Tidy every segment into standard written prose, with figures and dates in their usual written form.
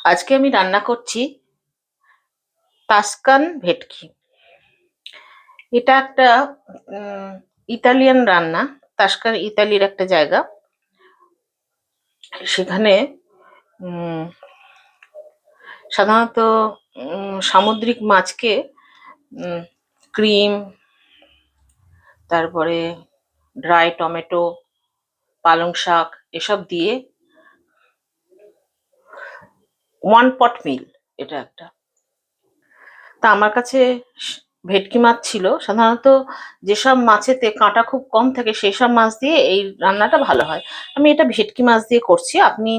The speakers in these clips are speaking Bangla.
আজকে আমি রান্না করছি টাস্কান ভেটকি। এটা একটা উম, ইতালিয়ান রান্না। টাস্কান ইতালির একটা জায়গা। সেখানে উম, সাধারণত সামুদ্রিক মাছকে ক্রিম, তারপরে ড্রাই টমেটো, পালং শাক এসব দিয়ে ওয়ান পট মিল এটা একটা। তা আমার কাছে ভেটকি মাছ ছিল। সাধারণত যেসব মাছেতে কাঁটা খুব কম থাকে সেই সব মাছ দিয়ে এই রান্নাটা ভালো হয়। আমি এটা ভেটকি মাছ দিয়ে করছি, আপনি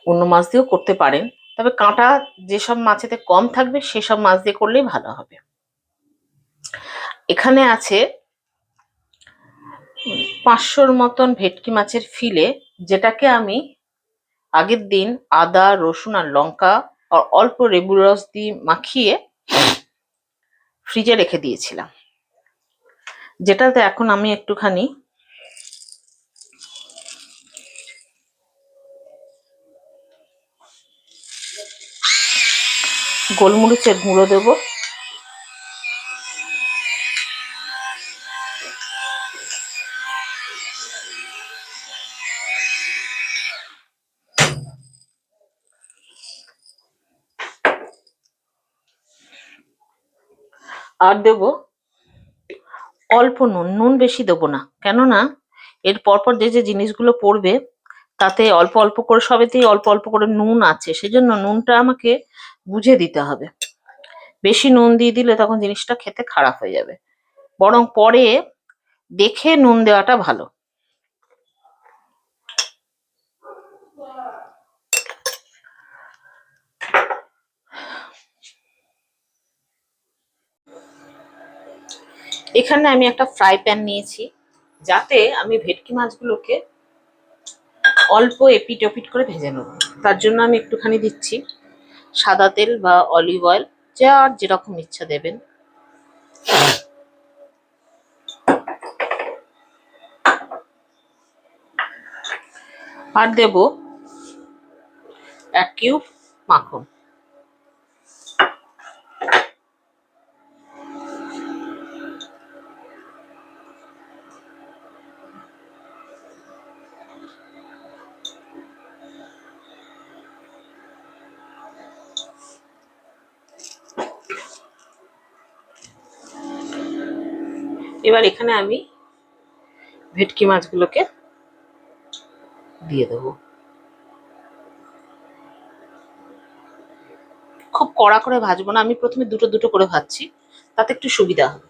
অন্য মাছ দিয়েও করতে পারেন। তবে কাঁটা যেসব মাছেতে কম থাকবে সেসব মাছ দিয়ে করলেই ভালো হবে। এখানে আছে 500-র মতন ভেটকি মাছের ফিলে, যেটাকে আমি আগের দিন আদা রসুন আর লঙ্কা আর অল্প লেবুর রস দিয়ে মাখিয়ে ফ্রিজে রেখে দিয়েছিলাম, যেটাতে এখন আমি একটুখানি গোলমরিচের গুঁড়ো দেবো, আর দেবো অল্প নুন। নুন বেশি দেবো না, কেননা এর পরপর যে যে জিনিসগুলো পড়বে তাতে অল্প অল্প করে, সবেতেই অল্প অল্প করে নুন আছে, সেজন্য নুনটা আমাকে বুঝে দিতে হবে। বেশি নুন দিয়ে দিলে তখন জিনিসটা খেতে খারাপ হয়ে যাবে, বরং পরে দেখে নুন দেওয়াটা ভালো। এখানে আমি একটা ফ্রাই প্যান নিয়েছি, যাতে আমি ভেটকি মাছগুলোকে অল্প এপিট ওপিট করে ভেজে নেব। তার জন্য আমি একটুখানি দিচ্ছি সাদা তেল বা অলিভ অয়েল, যার যেরকম ইচ্ছা দেবেন। আর দেব 1 কিউব মাখন। এবার এখানে আমি ভেটকি মাছগুলোকে দিয়ে দেবো। খুব কড়া করে ভাজবো না, আমি প্রথমে দুটো দুটো করে ভাজছি, তাতে একটু সুবিধা হবে।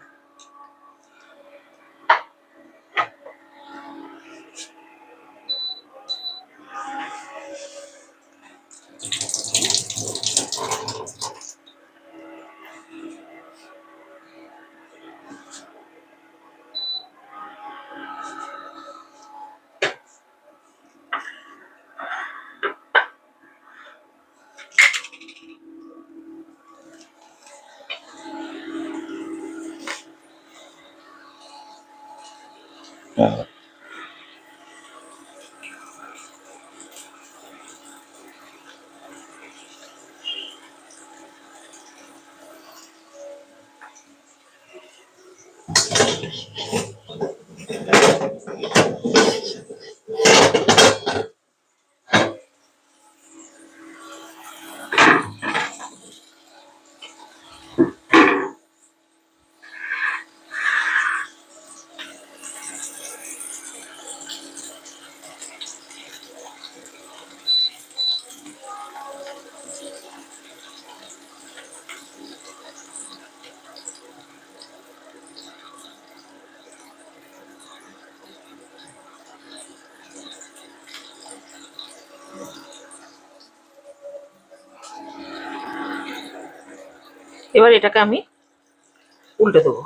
এবার এটাকে আমি উল্টে দেবো।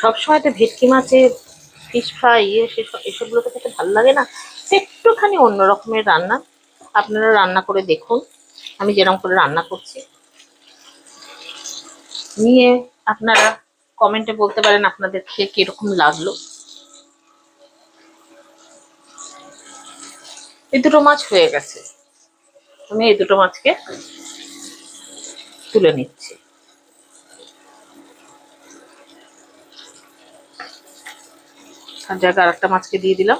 সবসময় তো ভেটকি মাছের ফিশ ফ্রাই এসবগুলো তো খেতে ভালো লাগে না। একটুখানি অন্য রকমের রান্না, আপনারা রান্না করে দেখুন আমি যেরকম করে রান্না করছি, নিয়ে আপনারা কমেন্টে বলতে পারেন আপনাদের খেয়ে কিরকম লাগলো। এই দুটো মাছ হয়ে গেছে, আমি এই দুটো মাছকে তুলে নিচ্ছি। আর জায়গায় আরেকটা মাছকে দিয়ে দিলাম।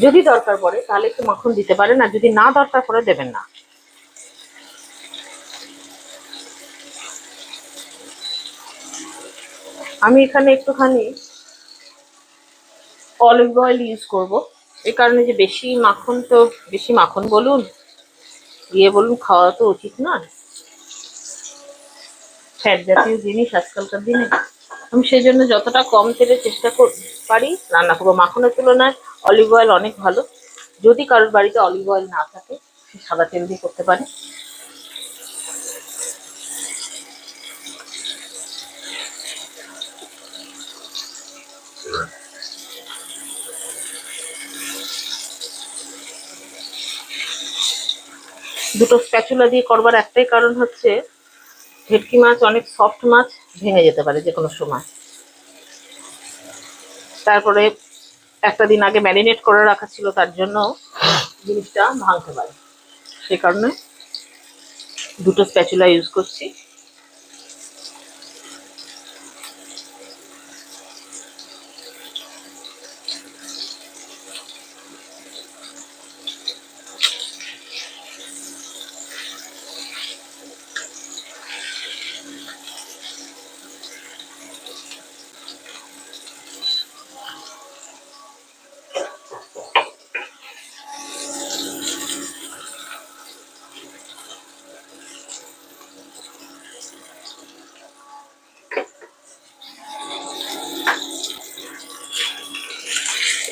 যদি দরকার পড়ে তাহলে একটু মাখন দিতে পারেন, আর যদি না দরকার পড়ে দেবেন না। আমি এখানে একটুখানি অলিভ অয়েল ইউজ করব, এই কারণে যে বেশি মাখন বলুন বলুন খাওয়া তো উচিত নয়, ফ্যাট জাতীয় জিনিস আজকালকার দিনে। আমি সেই জন্য যতটা কম তেলে চেষ্টা পারি রান্না করবো। মাখনের তুলনায় অলিভ অয়েল অনেক ভালো। যদি কারোর বাড়িতে অলিভ অয়েল না থাকে সে সাদা তেল দিয়ে করতে পারে। দুটো স্প্যাচুলা দিয়ে করবার একটাই কারণ হচ্ছে ভেটকি মাছ অনেক সফট মাছ, ভেঙে যেতে পারে যে কোনো সময়। তারপরে একটা দিন আগে ম্যারিনেট করে রাখা ছিল, তার জন্য জিনিসটা ভাঙতে পারে, সে কারণে দুটো স্প্যাচুলা ইউজ করছি।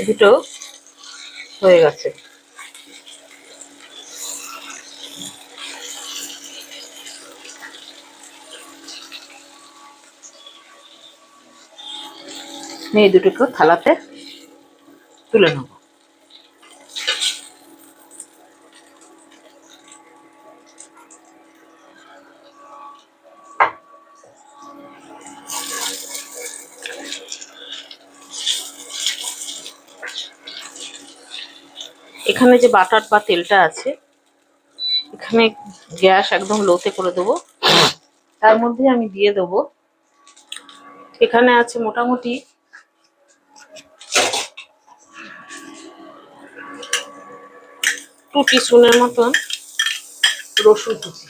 দুটো হয়ে গেছে। এই দুটোকে থালাতে তুলে নেব। এখানে যে বাটার বা তেলটা আছে, এখানে গ্যাস একদম লোতে করে দেবো। তার মধ্যে আমি দিয়ে দেবো, এখানে আছে মোটামুটি 2 টিস্পুনের মতন রসুন কুচি।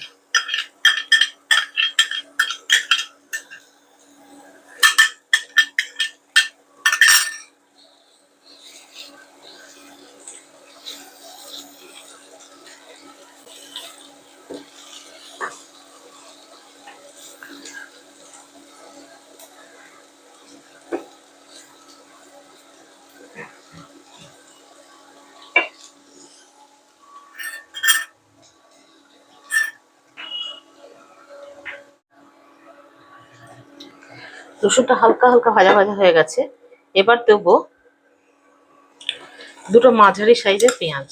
রসুনটা হালকা হালকা ভাজা ভাজা হয়ে গেছে। এবার দেবো দুটো মাঝারি সাইজের পেঁয়াজ।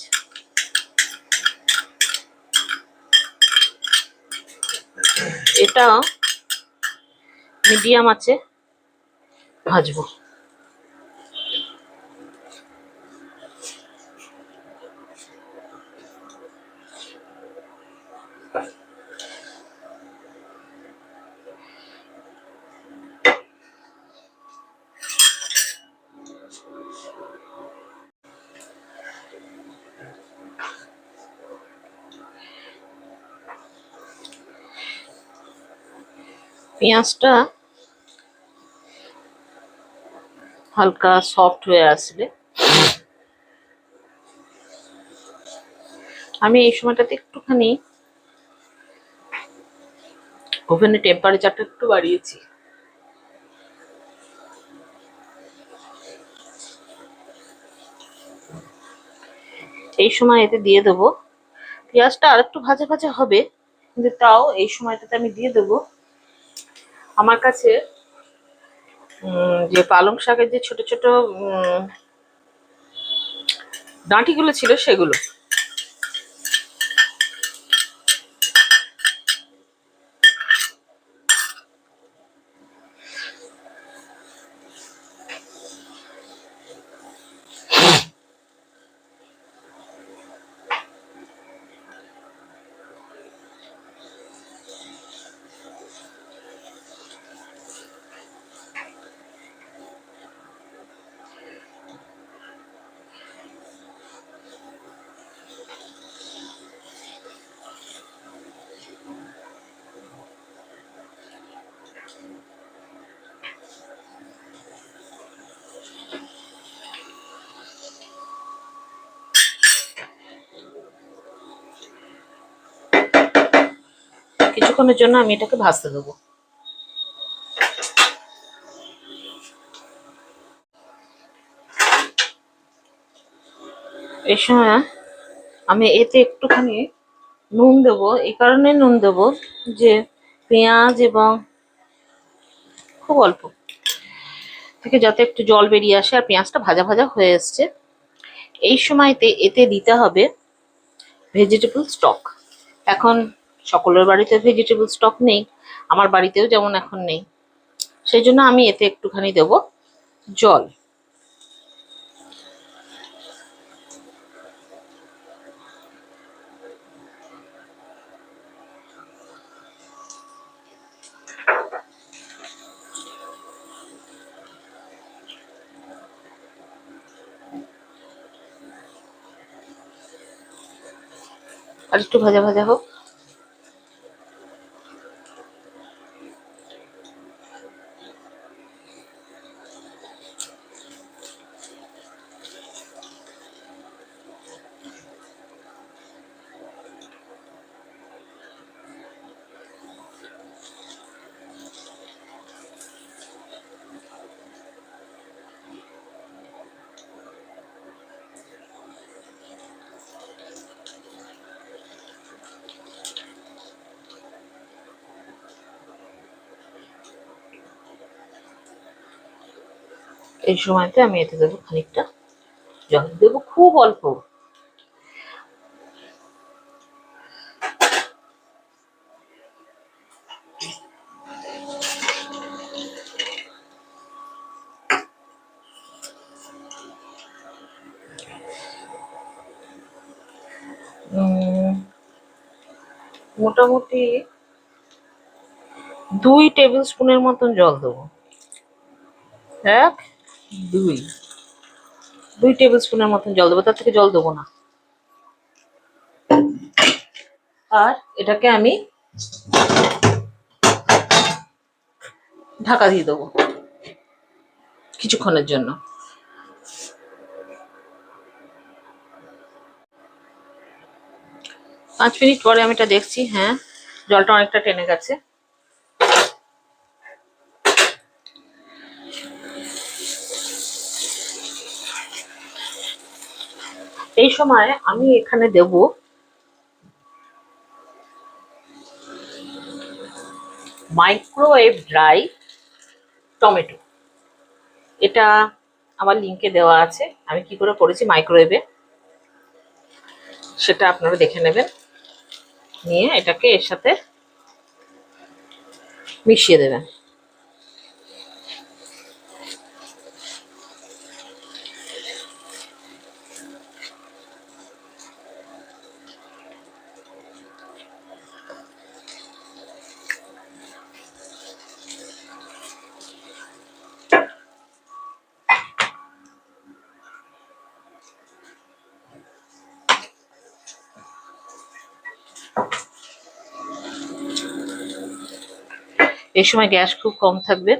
এটা মিডিয়াম আছে ভাজবো। পেঁয়াজটা হালকা সফট হয়ে আসলে আমি এই সময়টাতে একটুখানি ওভেনের টেম্পারেচারটা একটু বাড়িয়েছি। এই সময় এতে দিয়ে দেবো, পেঁয়াজটা আর একটু ভাজা ভাজা হবে, কিন্তু তাও এই সময়টাতে আমি দিয়ে দেবো আমার কাছে যে পালং শাকের যে ছোট ছোট ডাঁটিগুলো ছিল সেগুলো। কিছুক্ষণের জন্য আমি এটাকে ভাজতে দেবো। এই সময় আমি এতে একটুখানি নুন দেবো, এই কারণে নুন দেবো যে পেঁয়াজ এবং খুব অল্প থেকে যাতে একটু জল বেরিয়ে আসে আর পেঁয়াজটা ভাজা ভাজা হয়ে এসছে। এই সময়তে এতে দিতে হবে ভেজিটেবল স্টক। এখন সকলের বাড়িতে ভেজিটেবল স্টক নেই, আমার বাড়িতেও যেমন এখন নেই, সেই জন্য আমি এতে একটুখানি দেব জল। আর একটু ভাজা ভাজা হোক। এই সময়তে আমি এতে দেবো খানিকটা জল, দেবো খুব অল্প। মোটামুটি 2 টেবিল স্পুনের মতন জল দেবো। 1 2 2 টেবিল স্পুনের মতন জল দেবো, তার থেকে জল দেবো না। আর এটাকে আমি ঢাকা দিয়ে দেবো কিছুক্ষণের জন্য। 5 মিনিট পরে আমি এটা দেখছি, হ্যাঁ জলটা অনেকটা টেনে গেছে। এই সময় আমি এখানে দেব মাইক্রোওয়েভ ড্রাই টমেটো। এটা আমার লিঙ্কে দেওয়া আছে, আমি কি করে করেছি মাইক্রোওয়েভে, সেটা আপনারা দেখে নেবেন। নিয়ে এটাকে এর সাথে মিশিয়ে দেবেন। এই সময় গ্যাস খুব কম থাকবে।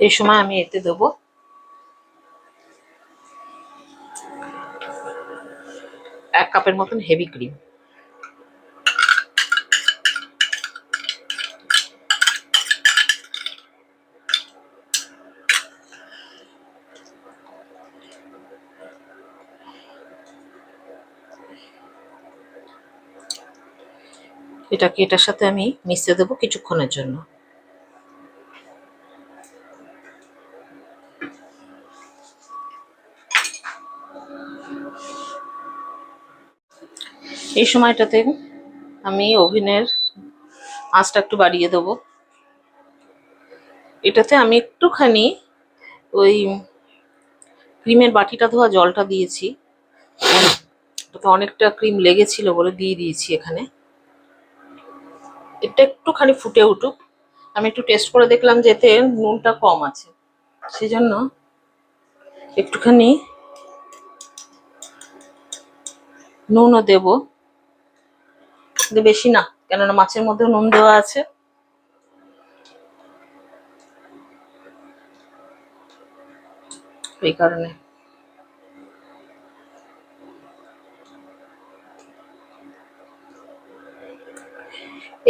এই সময় আমি এতে দেবো 1 কাপের মতন হেভি ক্রিম। এটাকে এটার সাথে আমি মিশিয়ে দেবো কিছুক্ষণের জন্য। এই সময়টাতে আমি ওভেনের আঁচটা একটু বাড়িয়ে দেবো। এটাতে আমি একটুখানি ওই ক্রিমের বাটিটা ধোয়া জলটা দিয়েছি, ওটাতে অনেকটা ক্রিম লেগেছিল বলে দিয়ে দিয়েছি এখানে। এটা একটুখানি ফুটে উঠুক। আমি একটু টেস্ট করে দেখলাম যে এতে নুনটা কম আছে, সেজন্য একটুখানি নুনও দেবো, বেশি না, কেননা মাছের মধ্যে নুন দেওয়া আছে। এই কারণে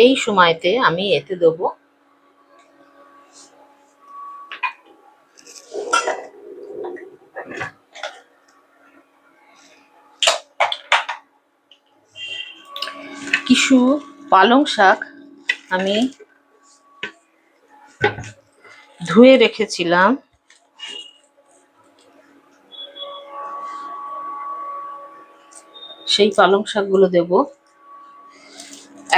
এই সময়তে আমি এতে দেবো কিছু পালং শাক। আমি ধুয়ে রেখেছিলাম, সেই পালং শাকগুলো দেব।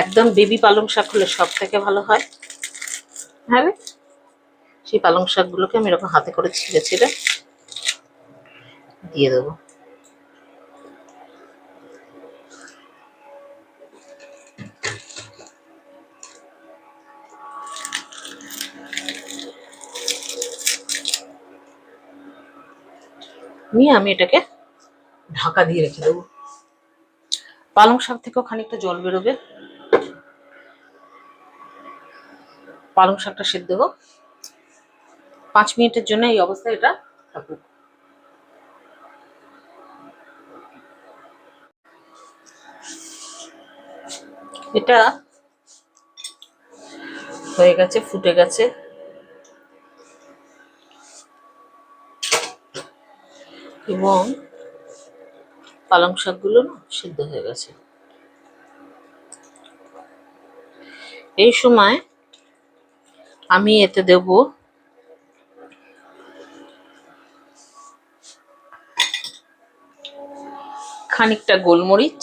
একদম বেবি পালং শাক হলে সব থেকে ভালো হয়। হ্যাঁ, সেই পালং শাকগুলোকে আমি এরকম হাতে করে ছিঁড়ে ছিঁড়ে দিয়ে দেবো। নিয়ে আমি এটাকে ঢাকা দিয়ে রেখে দেবো। পালং শাক থেকেও খানিকটা জল বেরোবে। পালং শাকটা সেদ্ধ হোক, 5 মিনিটের জন্য এই অবস্থায় এটা থাকুক। এটা হয়ে গেছে, ফুটে গেছে এবং পালং শাকগুলো না সিদ্ধ হয়ে গেছে। এই সময় আমি এতে দেব খানিকটা গোলমরিচ,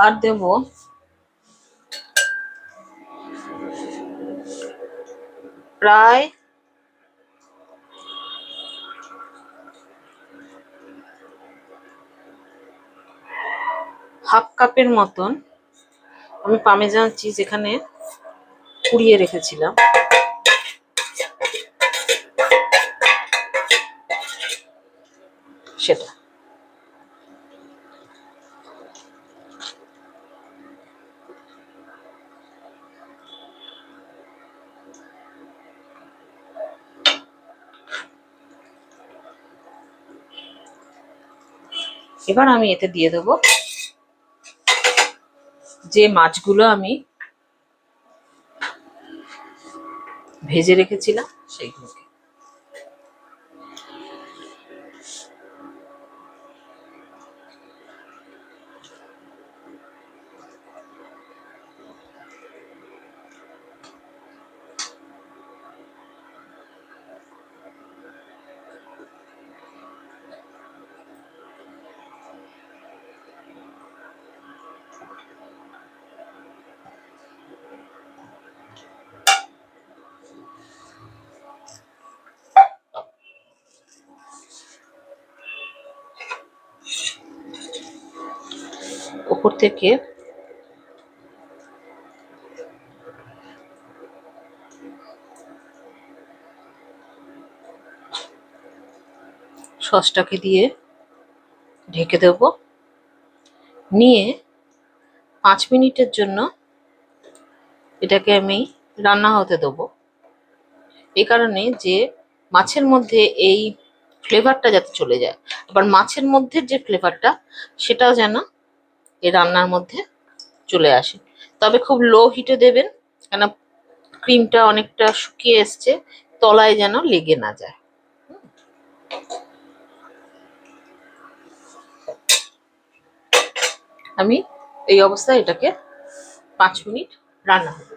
আর দেব প্রায় হাফ কাপের মতন আমি পামেজান চিজ এখানে কুড়িয়ে রেখেছিলাম, সেটা। এবার আমি এতে দিয়ে দেবো যে মাছগুলো আমি ভেজে রেখেছিলাম সেইগুলোকে। ওপর থেকে সসটাকে দিয়ে ঢেকে দেব, নিয়ে 5 মিনিটের জন্য এটাকে আমি রান্না হতে দেবো। এই কারণে যে মাছের মধ্যে এই ফ্লেভারটা যাতে চলে যায়। আবার মাছের মধ্যে যে ফ্লেভারটা সেটাও যেন এই রান্নার মধ্যে চলে আসে। তবে খুব লো হিটে দেবেন, কেন ক্রিমটা অনেকটা শুকিয়ে এসছে, তলায় যেন লেগে না যায়। আমি এই অবস্থায় এটাকে 5 মিনিট রান্না হবে।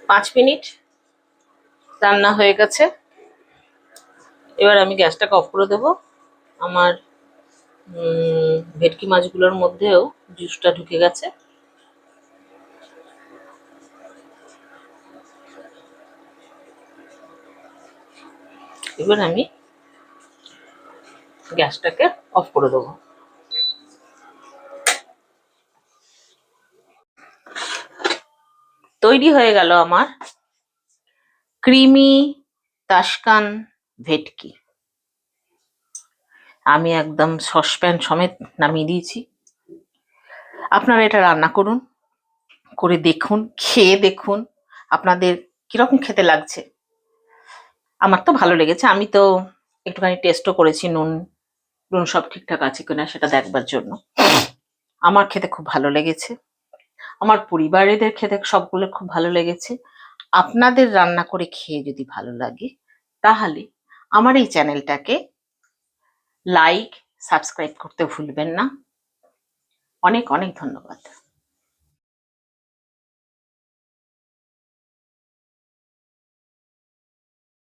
5 মিনিট রান্না হয়ে গেছে। এবার আমি গ্যাসটাকে অফ করে দেবো। আমার ভেটকি মাছগুলোর মধ্যেও জুসটা ঢুকে গেছে। এবার আমি গ্যাসটাকে অফ করে দেবো। তৈরি হয়ে গেল আমার ক্রিমি তাশকান ভেটকি। আমি একদম সসপ্যান সমেত নামিয়ে দিয়েছি। আপনারা এটা রান্না করুন, করে দেখুন, খেয়ে দেখুন আপনাদের কিরকম খেতে লাগছে। আমার তো ভালো লেগেছে। আমি তো একটুখানি টেস্টও করেছি, নুন নুন সব ঠিকঠাক আছে কিনা সেটা দেখবার জন্য। আমার খেতে খুব ভালো লেগেছে, আমার পরিবারেদের খেতে সবগুলো খুব ভালো লেগেছে। আপনাদের রান্না করে খেয়ে যদি ভালো লাগে তাহলে আমার এই চ্যানেলটাকে লাইক সাবস্ক্রাইব করতে ভুলবেন না। অনেক অনেক ধন্যবাদ।